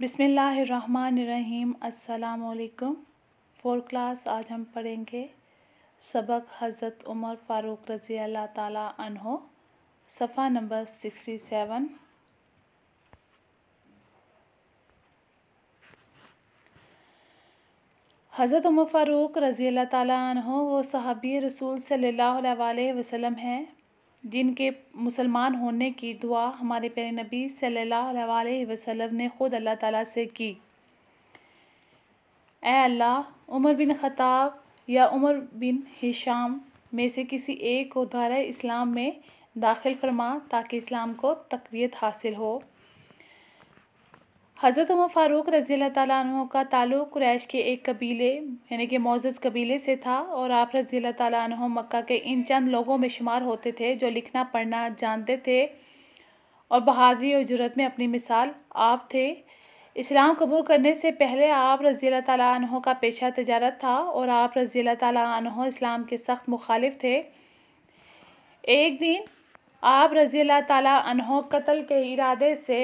बिस्मिल्लाहिर्रहमानिर्रहीम। अस्सलामुअलैकुम। 4 क्लास आज हम पढ़ेंगे सबक हज़रत उमर फ़ारूक रज़ी अल्लाह ताला अन्हो, सफ़ा नंबर 67। हज़रत उमर फ़ारूक रज़ी अल्लाह ताला अन्हो वो सहाबी रसूल सल्लल्लाहु अलैहि वसल्लम हैं जिनके मुसलमान होने की दुआ हमारे प्यारे नबी सल्लल्लाहु अलैहि वसल्लम ने ख़ुद अल्लाह ताला से की। ऐ अल्लाह, उमर बिन ख़त्ताब या उमर बिन हिशाम में से किसी एक को दायरे इस्लाम में दाखिल फरमा ताकि इस्लाम को तक़वियत हासिल हो। हज़रत उमर फ़ारूक रज़ी अल्लाह ताला अन्हु का ताल्लुक़ कुरैश के एक कबीले यानी कि मौज़ज़ कबीले से था और आप रज़ी अल्लाह ताला अन्हु मक्का के इन चंद लोगों में शुमार होते थे जो लिखना पढ़ना जानते थे और बहादुरी और जुर्रत में अपनी मिसाल आप थे। इस्लाम कबूल करने से पहले आप रज़ी अल्लाह ताला अन्हु का पेशा तिजारत था और आप रज़ी अल्लाह ताला अन्हु इस्लाम के सख्त मुखालिफ थे। एक दिन आप रज़ी अल्लाह ताला अन्हु कत्ल के इरादे से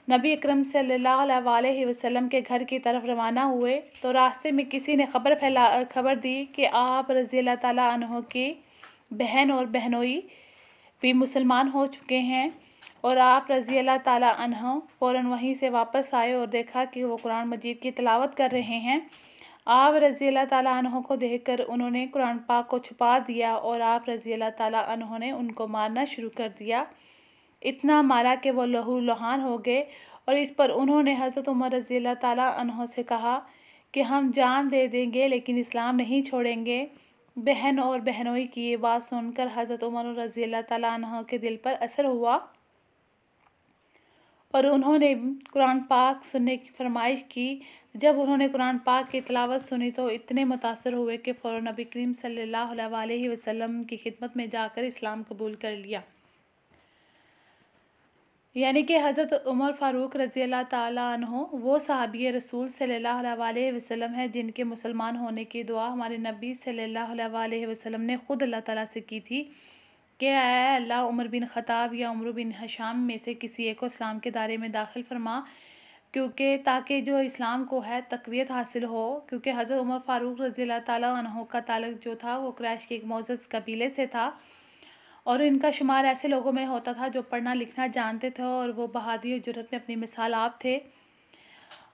नबी अकरम सल्लल्लाहु अलैहि वसल्लम के घर की तरफ रवाना हुए तो रास्ते में किसी ने खबर दी कि आप रज़ी अल्लाह ताला अन्हु की बहन और बहनोई भी मुसलमान हो चुके हैं और आप रज़ी अल्लाह ताला अन्हु फ़ौरन वहीं से वापस आए और देखा कि वो कुरान मजीद की तिलावत कर रहे हैं। आप रज़ी अल्लाह ताला अन्हु को देखकर उन्होंने कुरान पाक को छुपा दिया और आप रज़ी अल्लाह ताला अन्हु ने उनको मारना शुरू कर दिया। इतना मारा कि वो लहूलुहान हो गए और इस पर उन्होंने हज़रत उमर रज़ी अल्लाह ताला अन्हु से कहा कि हम जान दे देंगे लेकिन इस्लाम नहीं छोड़ेंगे। बहन और बहनोई की ये बात सुनकर हज़रत उमर रज़ी अल्लाह ताला अन्हु के दिल पर असर हुआ और उन्होंने कुरान पाक सुनने की फरमाइश की। जब उन्होंने कुरान पाक की तिलावत सुनी तो इतने मुतासर हुए कि फ़ौरन नबी करीम सल्लल्लाहु अलैहि वसल्लम की खिदमत में जाकर इस्लाम कबूल कर लिया। यानी कि हज़रत उमर फ़ारूक रज़ी अल्लाह ताला अन्हु वो सहाबी रसूल सल्लल्लाहु अलैहि वसल्लम है जिनके मुसलमान होने की दुआ हमारे नबी सल्लल्लाहु अलैहि वसल्लम ने ख़ुद अल्लाह ताला से की थी कि ऐ अल्लाह, उमर बिन ख़त्ताब या उमर बिन हिशाम में से किसी एक को इस्लाम के दायरे में दाखिल फरमा क्योंकि ताकि जो इस्लाम को है तक़वियत हासिल हो। क्योंकि हज़रत उमर फ़ारूक रज़ी अल्लाह ताला अन्हु का ताल्लुक़ जो था वो कुरैश के एक मौज़ज़ कबीले से था और इनका शुमार ऐसे लोगों में होता था जो पढ़ना लिखना जानते थे और वो बहादुरी और जुर्रत में अपनी मिसाल आप थे।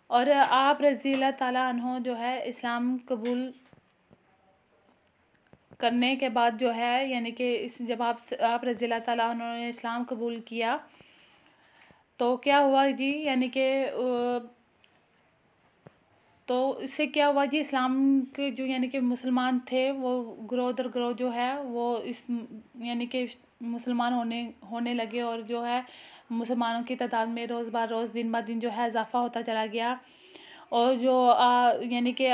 और आप रज़ी अल्लाह ताला अन्हु जो है इस्लाम कबूल करने के बाद जो है यानी कि जब आप रज़ी अल्लाह ताला उन्होंने इस्लाम कबूल किया तो क्या हुआ जी, यानी कि तो इससे क्या हुआ जी, इस्लाम के जो यानी कि मुसलमान थे वो ग्रोह दर ग्रोह जो है वो इस यानी कि मुसलमान होने लगे और जो है मुसलमानों की तादाद में रोज़ ब रोज़ दिन ब दिन जो है इजाफ़ा होता चला गया। और जो यानी कि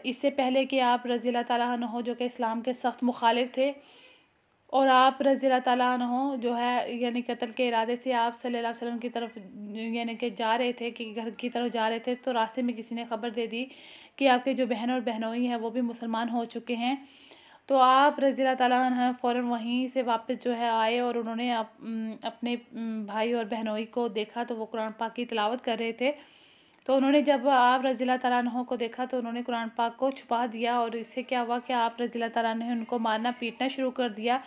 इससे पहले कि आप रज़ी अल्लाह ताला अन्हु जो कि इस्लाम के सख्त मुखालिफ थे और आप रज़ी अल्लाह ताला अन्हु जो है यानी कत्ल के इरादे से आप सल्लल्लाहु अलैहि वसल्लम की तरफ यानी कि जा रहे थे कि घर की तरफ जा रहे थे तो रास्ते में किसी ने खबर दे दी कि आपके जो बहन और बहनोई हैं वो भी मुसलमान हो चुके हैं। तो आप रज़ी अल्लाह ताला अन्हु फ़ौरन वहीं से वापस जो है आए और उन्होंने अपने भाई और बहनोई को देखा तो वो कुरान पाक की तिलावत कर रहे थे। तो उन्होंने जब आप रज़ी अल्लाह ताला अन्हु को देखा तो उन्होंने कुरान पाक को छुपा दिया और इससे क्या हुआ कि आप रज़ी अल्लाह ताला ने उनको मारना पीटना शुरू कर दिया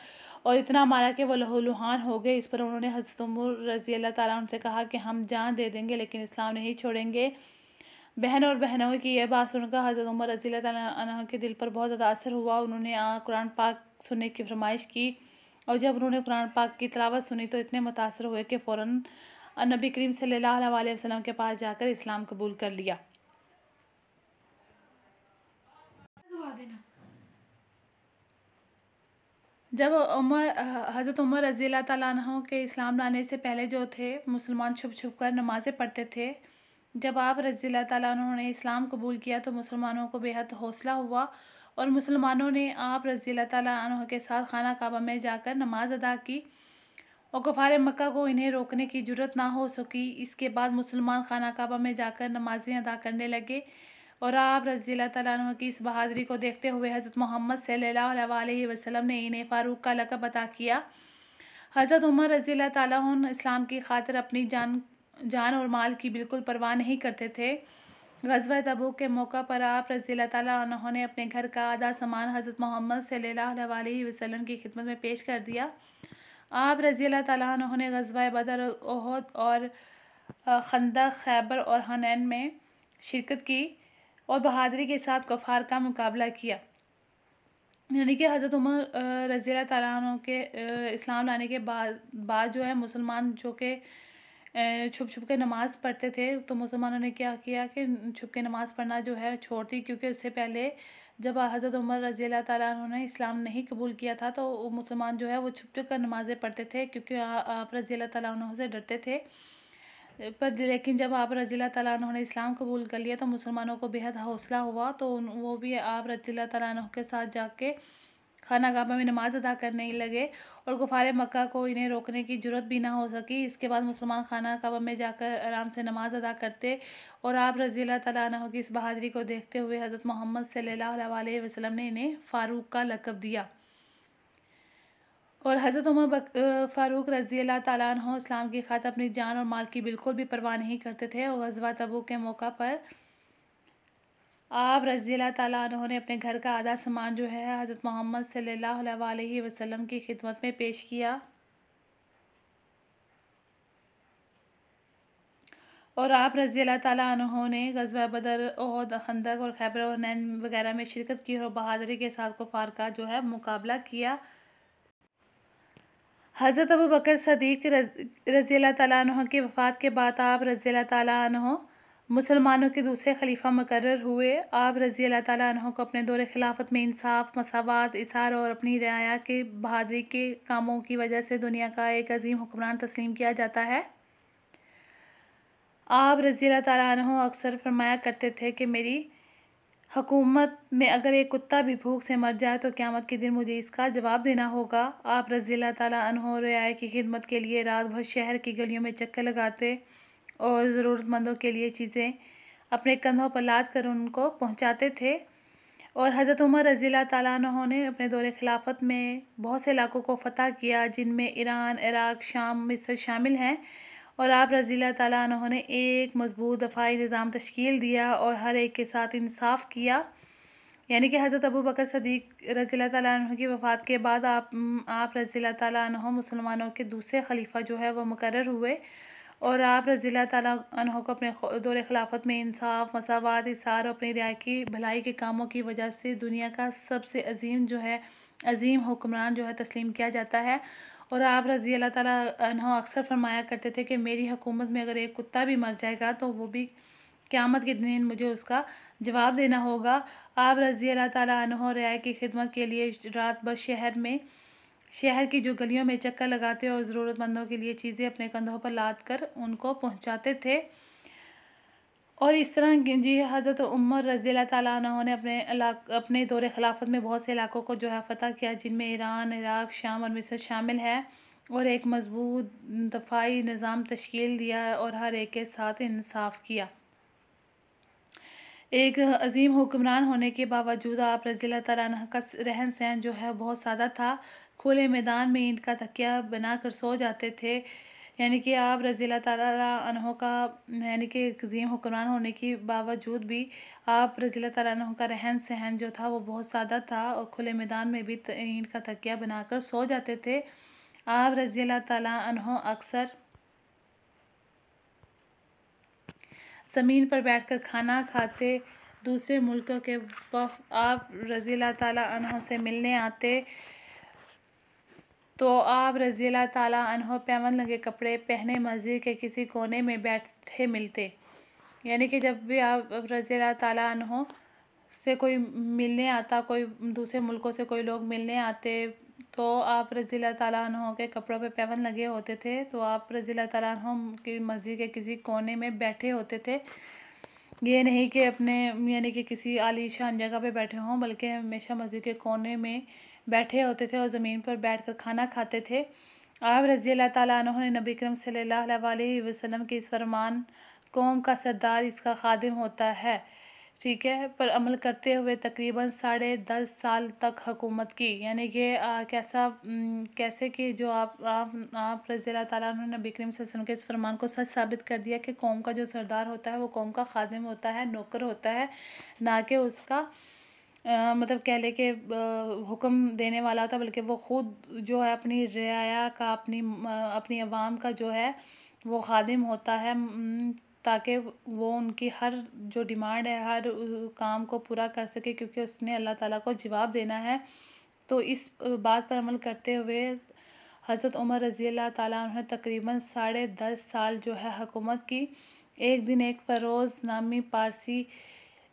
और इतना मारा कि वो लहूलुहान हो गए। इस पर उन्होंने हज़रत उमर रज़ी अल्लाह ताला उनसे कहा कि हम जान दे देंगे लेकिन इस्लाम नहीं छोड़ेंगे। बहन और बहनों की यह बात सुनकर हज़रत उमर रज़ी अल्लाह ताला अन्हु के दिल पर बहुत ज़्यादा असर हुआ। उन्होंने कुरान पाक सुनने की फरमाइश की और जब उन्होंने कुरान पाक की तिलावत सुनी तो इतने मुतासर हुए कि फ़ौरन नबी करीम सल्लल्लाहु अलैहि वसल्लम के पास जाकर इस्लाम कबूल कर लिया। जब हज़रत उमर रज़ी अल्लाह ताला अन्हु के इस्लाम लाने से पहले जो थे मुसलमान छुप छुप कर नमाज़ें पढ़ते थे। जब आप रज़ी अल्लाह ताला अन्हु ने इस्लाम कबूल किया तो मुसलमानों को बेहद हौसला हुआ और मुसलमानों ने आप रज़ी अल्लाह ताला अन्हु के साथ खाना काबा में जाकर नमाज अदा की और कुफ़ार मक्का को इन्हें रोकने की जुर्रत ना हो सकी। इसके बाद मुसलमान खाना काबा में जाकर नमाज़ें अदा करने लगे और आप रज़ी अल्लाह ताला अन्हु की इस बहादुरी को देखते हुए हज़रत मोहम्मद सल्लल्लाहु अलैहि वसल्लम ने इन्हें फ़ारूक का लक़ब अता किया। हज़रत उमर रज़ी अल्लाह ताला अन्हु इस्लाम की खातिर अपनी जान जान और माल की बिल्कुल परवाह नहीं करते थे। ग़ज़वा तबूक के मौका पर आप रज़ियल्लाहु ताला अन्हु ने अपने घर का आधा सामान हज़रत मोहम्मद सल्लल्लाहु अलैहि वसल्लम की खिदमत में पेश कर दिया। आप रज़ियल्लाहु ताला अन्हु ने ग़ज़वा बदर, उहद और खंदक, खैबर और हनैन में शिरकत की और बहादुरी के साथ कुफ़ार का मुकाबला किया। यानी कि हज़रत उमर रज़ियल्लाहु ताला अन्हु के इस्लाम लाने के बाद जो है मुसलमान जो कि छुप छुप के नमाज़ पढ़ते थे, तो मुसलमानों ने क्या किया कि छुप के नमाज़ पढ़ना जो है छोड़ दी, क्योंकि उससे पहले जब हज़रत उमर रज़ियल्लाहु ताला अन्हु ने इस्लाम नहीं कबूल किया था तो वो मुसलमान जो है वो छुप छुप कर नमाज़ें पढ़ते थे, क्योंकि आप रज़ियल्लाहु ताला अन्हु से डरते थे। लेकिन जब आप रज़ियल्लाहु ताला अन्हु ने इस्लाम कबूल कर लिया तो मुसलमानों को बेहद हौसला हुआ, तो वो भी आप रज़ियल्लाहु ताला अन्हु के साथ जाके खाना काबा में नमाज़ अदा करने लगे और कुफ़ारे मक्का को इन्हें रोकने की ज़रूरत भी ना हो सकी। इसके बाद मुसलमान खाना काबा में जाकर आराम से नमाज़ अदा करते और आप रज़ियल्लाहु ताला अन्हु की इस बहादुरी को देखते हुए हज़रत मोहम्मद सल्लल्लाहु अलैहि वसल्लम ने इन्हें फ़ारूक का लक़ब दिया। और हज़रत उमर फ़ारूक रज़ियल्लाहु ताला अन्हु इस्लाम की खातिर अपनी जान और माल की बिल्कुल भी परवाह नहीं करते थे और ग़ज़वा तबूक के मौका पर आप रज़ियल्लाहु ताला अन्हु ने अपने घर का आधा सामान जो है हज़रत मोहम्मद सल्लल्लाहु अलैहि वसल्लम की खिदमत में पेश किया। और आप रज़ियल्लाहु ताला अन्हु ने ग़ज़वा बदर, उहद, खंदक और खैबर और हनैन वगैरह में शिरकत की और बहादुरी के साथ कुफ़ार का जो है मुकाबला किया। हज़रत अबू बकर सदीक़ रज़ियल्लाहु ताला अन्हु की वफ़ात के बाद आप रज़ियल्लाहु ताला अन्हु मुसलमानों के दूसरे खलीफा मुकर्रर हुए। आप रज़ियल्लाहु ताला अन्हु को अपने दौरे खिलाफत में इंसाफ, मसावात, इसार और अपनी रियाया के बहादुरी के कामों की वजह से दुनिया का एक अजीम हुक्मरान तस्लीम किया जाता है। आप रज़ियल्लाहु ताला अन्हु अक्सर फरमाया करते थे कि मेरी हुकूमत में अगर एक कुत्ता भी भूख से मर जाए तो क़यामत के दिन मुझे इसका जवाब देना होगा। आप रज़ियल्लाहु ताला अन्हु रियाया की खिदमत के लिए रात भर शहर की गलियों में चक्कर लगाते और ज़रूरतमंदों के लिए चीज़ें अपने कंधों पर लाद कर उनको पहुंचाते थे। और हज़रत उमर रज़ियल्लाहु ताला अन्हु ने अपने दौरे खिलाफत में बहुत से इलाकों को फ़तह किया, जिनमें ईरान, इराक़, शाम, मिस्र शामिल हैं। और आप रज़ियल्लाहु ताला अन्हु ने एक मज़बूत दफ़ाई निज़ाम तश्कील दिया और हर एक के साथ इंसाफ़ किया। यानी कि हज़रत अबू बकर सदीक़ रज़ियल्लाहु ताला अन्हु की वफ़ात के बाद आप रज़ियल्लाहु ताला अन्हु मुसलमानों के दूसरे खलीफा जो है वो मुकर्रर हुए और आप रज़ियल्लाहु ताला अन्हु को अपने दौरे खिलाफत में इंसाफ, मसावात, इसार और अपनी रियाया की भलाई के कामों की वजह से दुनिया का सबसे अज़ीम हुक्मरान जो है तस्लीम किया जाता है। और आप रज़ियल्लाहु ताला अन्हु अक्सर फरमाया करते थे कि मेरी हुकूमत में अगर एक कुत्ता भी मर जाएगा तो वो भी क़यामत के दिन मुझे उसका जवाब देना होगा। आप रज़ियल्लाहु ताला अन्हु रियाया की खिदमत के लिए रात भर शहर की जो गलियों में चक्कर लगाते और ज़रूरतमंदों के लिए चीज़ें अपने कंधों पर लाद कर उनको पहुंचाते थे। और इस तरह जी हज़रत उमर रज़ियल्लाहु ताला अन्हु ने अपने दौरे खिलाफत में बहुत से इलाकों को जो है फ़तह किया, जिनमें ईरान, इराक़, शाम और मिस्र शामिल है और एक मज़बूत दफ़ाई निज़ाम तश्कील दिया और हर एक के साथ इंसाफ़ किया। एक अज़ीम हुक्मरान होने के बावजूद आप रज़ियल्लाहु ताला अन्हु का रहन सहन जो है बहुत सादा था। खुले मैदान में ईंट का तकिया बनाकर सो जाते थे। यानी कि आप रज़ियल्लाहु ताला अन्हु का यानी कि एक अज़ीम हुक्मरान होने के बावजूद भी आप रज़ियल्लाहु ताला अन्हु का रहन सहन जो था वो बहुत सादा था और खुले मैदान में भी ईंट का तकिया बनाकर सो जाते थे। आप रज़ियल्लाहु ताला अन्हु अक्सर ज़मीन पर बैठकर खाना खाते। दूसरे मुल्कों के वफ़द आप रज़ियल्लाहु ताला अन्हु से मिलने आते तो आप रज़ियल्लाहु ताला अन्हु पैबंद लगे कपड़े पहने मस्जिद के किसी कोने में बैठे मिलते। यानी कि जब भी आप रज़ियल्लाहु ताला अन्हु से कोई मिलने आता, कोई दूसरे मुल्कों से कोई लोग मिलने आते तो आप रज़ियल्लाहु ताला अन्हु के कपड़ों पे पैबंद लगे होते थे, तो आप रज़ियल्लाहु ताला अन्हु की मस्जिद के किसी कोने में बैठे होते थे। ये नहीं कि अपने यानी कि किसी आलीशान जगह पे बैठे हों, बल्कि हमेशा मस्जिद के कोने में बैठे होते थे और ज़मीन पर बैठकर खाना खाते थे। आप रज़ियल्लाहु ताला अन्हु ने नबी करीम सल्लल्लाहु अलैहि वसल्लम के इस फरमान, कौम का सरदार इसका खादिम होता है, ठीक है, पर अमल करते हुए तकरीबन 10.5 साल तक हुकूमत की। यानी कि कैसे कि जो आप रज़ी अल्लाह ताला अन्हु ने नबी करीम सल्लल्लाहु अलैहि वसल्लम के इस फरमान को सच साबित कर दिया कि कौम का जो सरदार होता है वो कौम का खादिम होता है, नौकर होता है, ना कि उसका मतलब कह लें कि हुक्म देने वाला होता है, बल्कि वो ख़ुद जो है अपनी रियाया का, अपनी अवाम का जो है वो खादिम होता है, ताकि वो उनकी हर जो डिमांड है, हर काम को पूरा कर सके, क्योंकि उसने अल्लाह ताला को जवाब देना है। तो इस बात पर अमल करते हुए हज़रत उमर रज़ी अल्लाह ताला अन्हु ने तकरीबन 10.5 साल जो है हुकूमत की। एक दिन एक फ़रोज़ नामी पारसी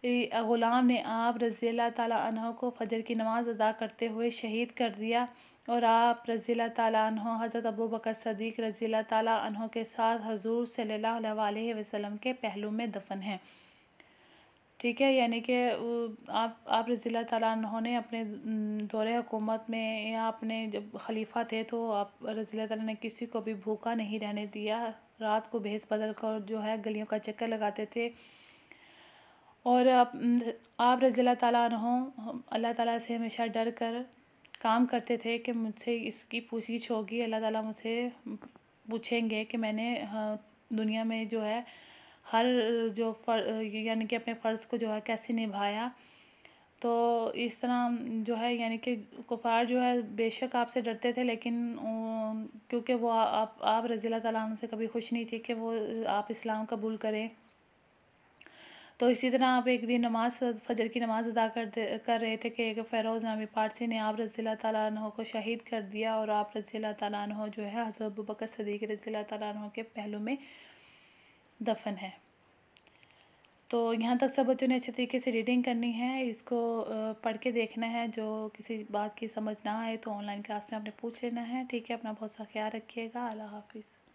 ग़ुलाम ने आप रज़ी अल्लाह ताला अन्हु को फ़जर की नमाज़ अदा करते हुए शहीद कर दिया, और आप रज़ी अल्लाह ताला अन्हु हज़रत अबू बकर सिद्दीक़ रज़ी अल्लाह ताला अन्हु के साथ हुज़ूर सल्लल्लाहु अलैहि वसल्लम के पहलू में दफ़न हैं। ठीक है, यानी कि आप रज़ी अल्लाह ताला अन्हु ने अपने दौरे हुकूमत में, या अपने जब खलीफ़ा थे, तो आप रज़ी अल्लाह ताला ने किसी को भी भूखा नहीं रहने दिया। रात को भेस बदल कर जो है गलियों का चक्कर लगाते थे, और आप रज़ी अल्लाह ताला अन्हु अल्लाह ताला से हमेशा डर कर काम करते थे कि मुझसे इसकी पूछगिछ होगी, अल्लाह ताला मुझसे पूछेंगे कि मैंने दुनिया में जो है हर जो यानी कि अपने फ़र्ज़ को जो है कैसे निभाया। तो इस तरह जो है, यानी कि कुफ़ार जो है बेशक आपसे डरते थे, लेकिन क्योंकि वो आप रज़ी अल्लाह ताला अन्हु से कभी खुश नहीं थी कि वो आप इस्लाम कबूल करें। तो इसी तरह आप एक दिन फ़जर की नमाज़ अदा कर रहे थे कि एक फ़ेरोज़ नामी पारसी ने आप रज़ी अल्लाह ताला अन्हु को शहीद कर दिया, और आप रज़ी अल्लाह ताला अन्हु जो है हज़रत अबू बकर सिद्दीक़ रज़ी अल्लाह ताला अन्हु के पहलू में दफ़न है। तो यहाँ तक सब बच्चों ने अच्छे तरीके से रीडिंग करनी है, इसको पढ़ के देखना है। जो किसी बात की समझ ना आए तो ऑनलाइन क्लास में आपने पूछ लेना है। ठीक है, अपना बहुत सा ख्याल रखिएगा। अल्लाह हाफ़िज़।